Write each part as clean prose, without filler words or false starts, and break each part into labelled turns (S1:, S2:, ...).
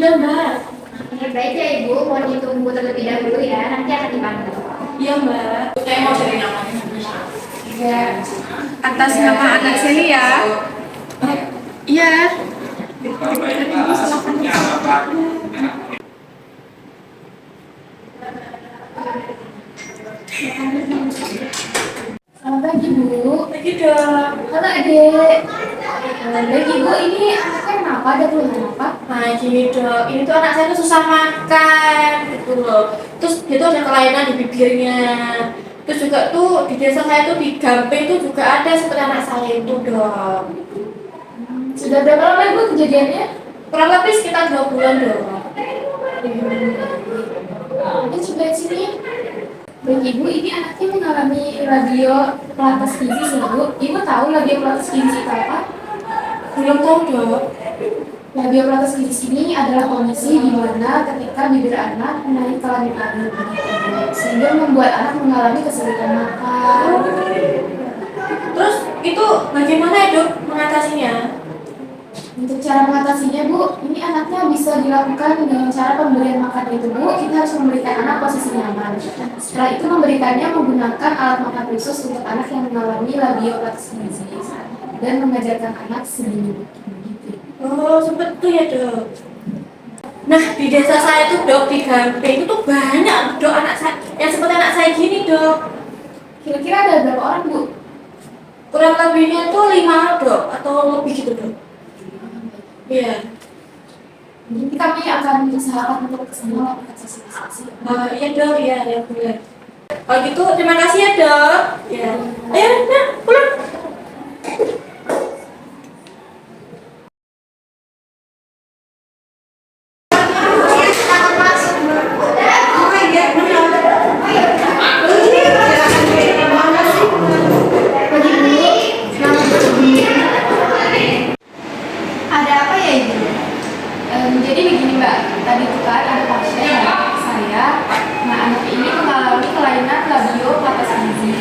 S1: Sudah, Mbak.
S2: Baik ya Ibu, mohon ditunggu terlebih dahulu ya, nanti akan dipanggil.
S1: Iya, Mbak.
S3: Saya mau cari namanya.
S1: Ya. Atas nama anak Celia. Iya. Selamat pagi, Bu.
S3: Lagi dong.
S1: Halo, Adek. Baik, Ibu. Ini anaknya kenapa? Ada keluhan apa?
S3: Nah gini dok, ini tuh anak saya tuh susah makan gitu loh. Terus dia tuh ada kelainan di bibirnya. Terus juga tuh di desa saya tuh di Gamping tuh juga ada seperti anak saya itu dok.
S1: Sudah berapa lama, Ibu, kejadiannya?
S3: Kurang lebih sekitar 2 bulan dok.
S1: Ini sebelah sini. Baik, Ibu, ini anaknya mengalami radio pelatas gizi sih, Bu. Ibu tahu radio pelatas gizi itu apa?
S3: Belum tahu dok.
S1: Radio pelatas gizi ini adalah kondisi di mana ketika bibir anak naik ke langit-langit sehingga membuat anak mengalami kesulitan makan.
S3: Terus itu bagaimana ya dok mengatasinya?
S1: Untuk cara mengatasinya, Bu, ini anaknya bisa dilakukan dengan cara pemberian makan itu, Bu. Kita harus memberikan anak posisi nyaman. Setelah itu memberikannya menggunakan alat makan khusus untuk anak yang mengalami radio pelatas gizi dan mengajarkan anak sedini mungkin.
S3: Oh sempet tuh ya dok. Nah di desa saya tuh dok di Gamping itu tuh banyak dok anak saya yang seperti anak saya gini dok.
S1: Kira-kira ada berapa orang, Bu?
S3: Kurang lebihnya tuh 5 dok atau lebih gitu dok. Iya.
S1: Jadi kami akan usahakan untuk semua melakukan sosialisasi.
S3: Iya dok, iya ya benar. Kalau gitu terima kasih ya dok. Ya. Ayo, nah pulang.
S2: Ada apa ya Ibu?
S1: Jadi begini, Mbak, tadi itu kan ada pasien saya. Nah, anak ini mengalami kelainan radio pelatas gizi.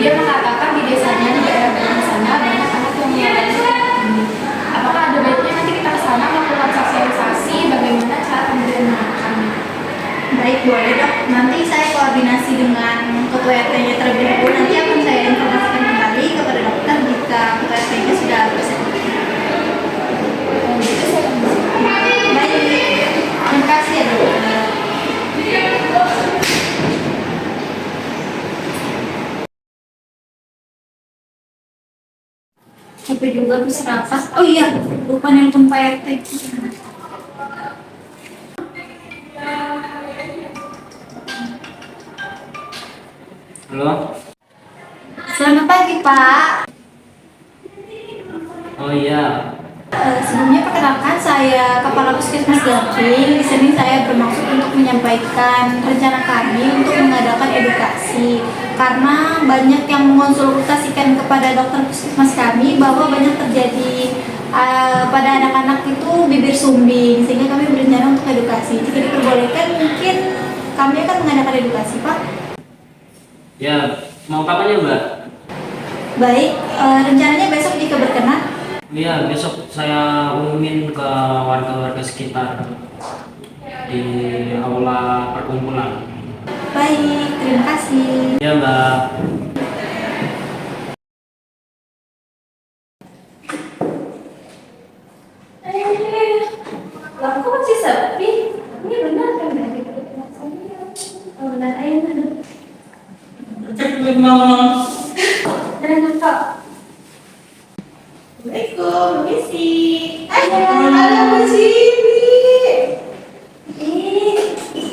S1: Dia mengatakan di desanya, di daerah di sana banyak anak yang mengalami ini. Apakah ada baiknya nanti kita ke sana melakukan sosialisasi bagaimana cara pemberian makan?
S2: Baik, boleh dok. Nanti saya koordinasi dengan ketua RT-nya terlebih dahulu. Nanti akan saya informasikan kembali kepada dokter jika ketua RT-nya sudah bisa.
S1: Gitu saya permisi.
S2: Baik, terima kasih ya dokter.
S1: Capek juga bisa nafas.
S2: Oh iya, lupa nelpon Pak RT.
S4: Halo?
S2: Selamat pagi Pak.
S4: Oh iya.
S2: Sebelumnya perkenalkan saya Kepala Puskesmas Gamping. Di sini saya bermaksud untuk menyampaikan rencana kami untuk mengadakan edukasi karena banyak yang mengonsultasikan kepada dokter puskesmas kami bahwa banyak terjadi pada anak-anak itu bibir sumbing, sehingga kami berencana untuk edukasi. Jika diperbolehkan mungkin kami akan mengadakan edukasi Pak.
S4: Ya, mau kapan ya Mbak?
S2: Baik, rencananya besok jika berkenan.
S4: Iya, besok saya umumin ke warga-warga sekitar di aula perkumpulan.
S2: Baik, terima kasih.
S4: Ya Mbak.
S1: Lah, kok masih sepi? Ini benar kan dari Oh, benar, ayo mana? Dan kok?
S3: Assalamualaikum, permisi.
S1: Ada apa sini?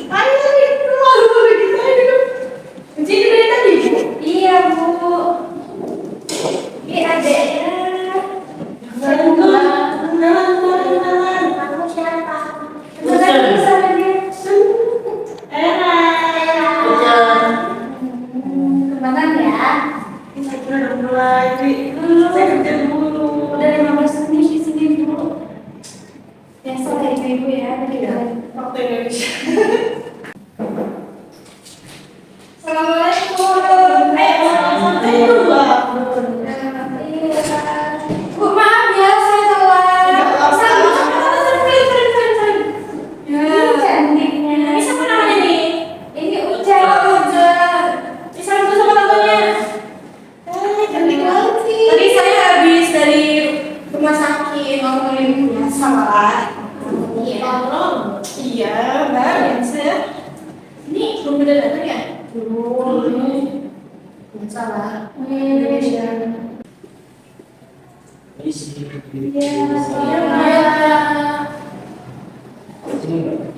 S3: Ayo itu malu lagi saya.
S1: Jadi dari tadi, Bu? Iya, Bu. Ini adeknya. Aku siapa? Sana dia. Kembangan ya? Udah 15 menit di sini, Bu. Biasa dari ibu ya, tadi
S3: Waktu Indonesia.
S1: Assalamualaikum.
S3: Santai dulu Mbak.
S1: Bu, maaf ya, saya telat.
S3: Nggak apa-apa.
S1: Sering.
S3: belum ada datang ya?
S1: Belum. Salah. Indonesia.
S4: Isi.
S1: Iya.
S4: Sini Mbak.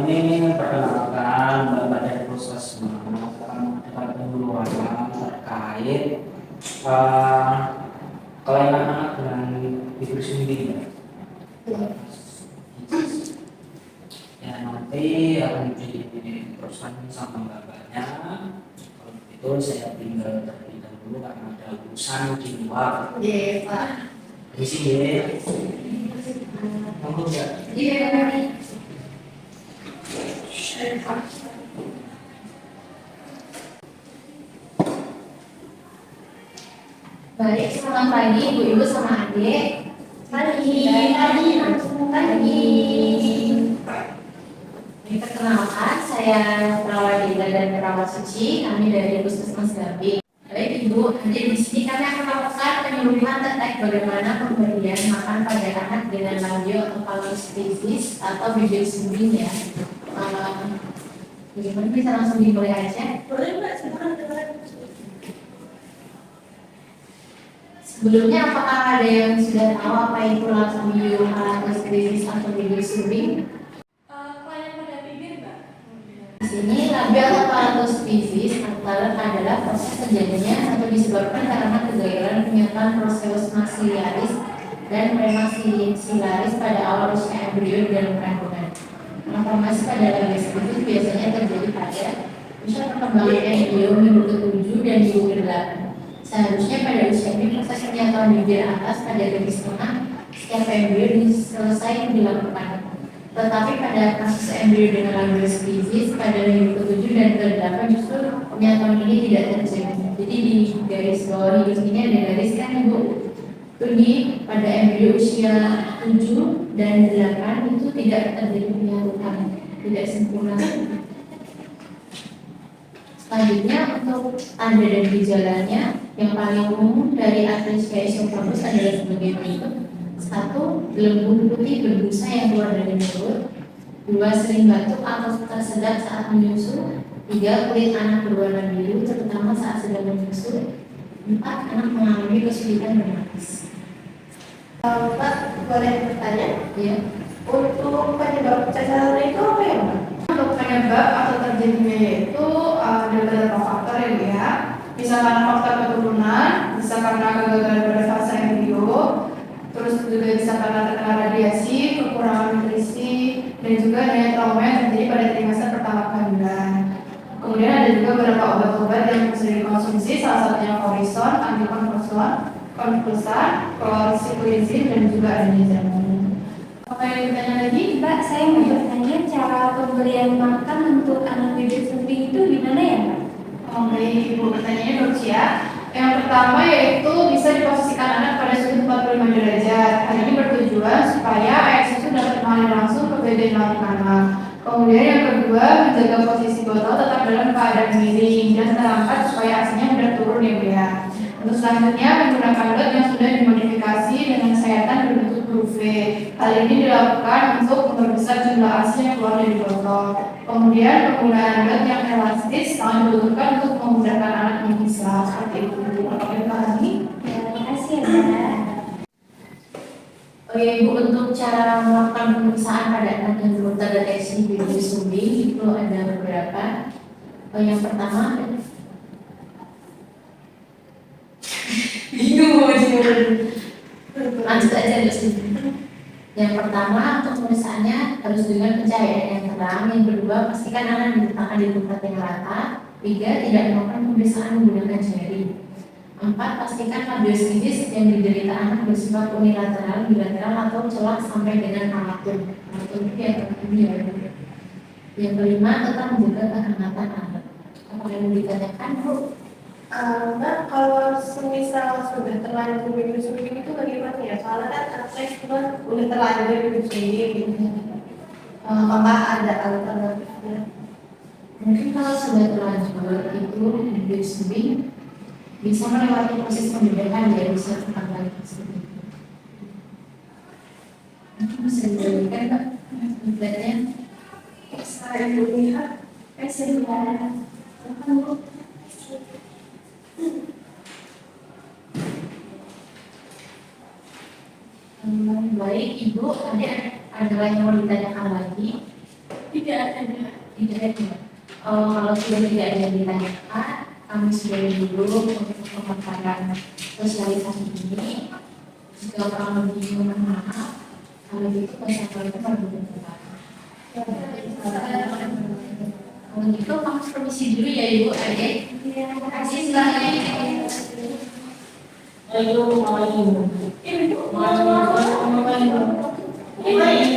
S4: Ini perkenalkan Mbak dari proses sekarang ada penduluan terkait kelainan anak dengan tidur sendiri. Ya nanti akan diteruskan sama mbak-mbaknya. Kalau begitu saya tinggal terlebih dahulu karena ada urusan di luar.
S3: Iya Pak.
S4: Di sini. Monggo Mbak.
S3: Iya.
S2: Baik, selamat pagi ibu-ibu sama adik.
S3: Pagi.
S2: Ini perkenalkan, saya perawat Dinda dan perawat Suci, kami dari Puskesmas Gamping. Baik ibu, nanti di sini kami akan melakukan penyuluhan terkait bagaimana pemberian makan pada anak dengan labio atau palustitis atau bibir sumbing ya. Bagaimana bisa langsung dimulai aja?
S3: Boleh Mbak, silakan.
S2: Sebelumnya apakah ada yang sudah tahu apa itu labio palustitis atau bibir sumbing?
S3: Kelainan pada bibir Mbak.
S2: Di sini labio atau palustitis adalah proses terjadinya atau disebabkan karena kegagalan penyertaan proseus maxillaris dan premaxillaris pada awal usia embrio di dalam kandungan. Transformasi pada labio itu biasanya terjadi pada usia perkembangan embrio minggu ke-7 dan minggu ke-8. Seharusnya pada usia ini proses penyatuan bibir atas pada garis tengah setiap embrio selesai dilakukan. Tetapi pada kasus embrio dengan labiospizis pada minggu ke-7 dan ke-8 justru penyatuan ini tidak terjadi. Jadi di garis bawah ini ada garis kan ibu. Jadi pada embrio usia 7 dan 8 itu tidak terjadi penyatuan, tidak sempurna. Selanjutnya untuk tanda dan gejalanya yang paling umum dari atresia esophagus adalah sebagai berikut. 1. Lembut putih berbusa yang keluar dari mulut. 2. Sering batuk atau tersedak saat menyusu. 3. Kulit anak berwarna biru terutama saat sedang menyusu. 4. Anak mengalami kesulitan bernafas.
S3: Mbak, boleh bertanya?
S2: Ya.
S3: Untuk penyebab cacaran itu apa ya Mbak?
S1: Untuk penyebab atau terjadinya itu ada beberapa faktor ya Bu ya. Bisa karena faktor keturunan, bisa karena kegagalan pada fase embrio, terus juga bisa karena terkena radiasi, kekurangan nutrisi, dan juga adanya trauma yang terjadi pada trimester pertama kehamilan. Kemudian ada juga beberapa obat-obat yang bisa dikonsumsi, salah satunya korison, antikonvulsan, klorsiklizin, dan juga adanya jamu. Apa yang ditanya lagi?
S5: Mbak, saya mau bertanya cara pemberian makan untuk anak bibir sumbing itu gimana ya Mbak?
S1: Oke, Ibu bertanya dok ya. Yang pertama yaitu bisa diposisikan anak pada suhu 45 derajat. Hal ini bertujuan supaya air susu dapat mengalir langsung ke bagian lambung anak. Kemudian yang kedua, menjaga posisi botol tetap dalam keadaan miring dan terangkat supaya asinya mudah turun ya Bu ya. Untuk selanjutnya menggunakan dot yang sudah dimodifikasi dengan sayatan berbentuk huruf V. Hal ini dilakukan untuk memperbesar jumlah asi yang keluar dari botol. Kemudian penggunaan dot yang elastis sangat dibutuhkan untuk memudahkan anak memisah seperti itu. Apakah dipahami?
S5: Ya, terima kasih ya Mbak.
S2: Oke Ibu, untuk cara melakukan pemeriksaan pada anak yang belum terdeteksi bibir sumbing itu ada beberapa. Yang pertama, lanjut aja terus. Yang pertama untuk pemeriksaannya harus dengan pencahayaan yang terang. Yang kedua, pastikan anak diletakkan di tempat yang rata. 3. Tidak melakukan pemeriksaan menggunakan jari. 4. Pastikan labiospizis yang diderita anak bersifat unilateral, bilateral atau celak sampai dengan amatur. Amatur itu ya. Yang kelima, tetap menjaga kehangatan anak. Apa yang ditanyakan Bu?
S3: Mbak, kalau semisal sudah terlanjur bibir sumbing itu bagaimana ya? Soalnya kan anak saya cuma udah terlanjur bibir sumbing gitu. Apakah ada alternatifnya?
S2: Mungkin kalau sudah terlanjur itu bibir sumbing bisa melewati proses pembedahan ya, bisa cepat lagi seperti itu. Mungkin bisa diberikan Mbak, templatenya.
S6: Baik, Ibu, ada yang mau ditanyakan lagi?
S3: Tidak ada.
S6: Tidak ada. Kalau sudah tidak ada yang ditanyakan, kami sudah dulu untuk pemaparan sosialisasi ini. Jika orang lebih mohon maaf, kalau gitu saya berbentuk. Kalau gitu, kami permisi dulu ya Ibu, Adik. Terima kasih sekali.
S4: Ayo, main.
S3: Ini Bu,
S4: Main.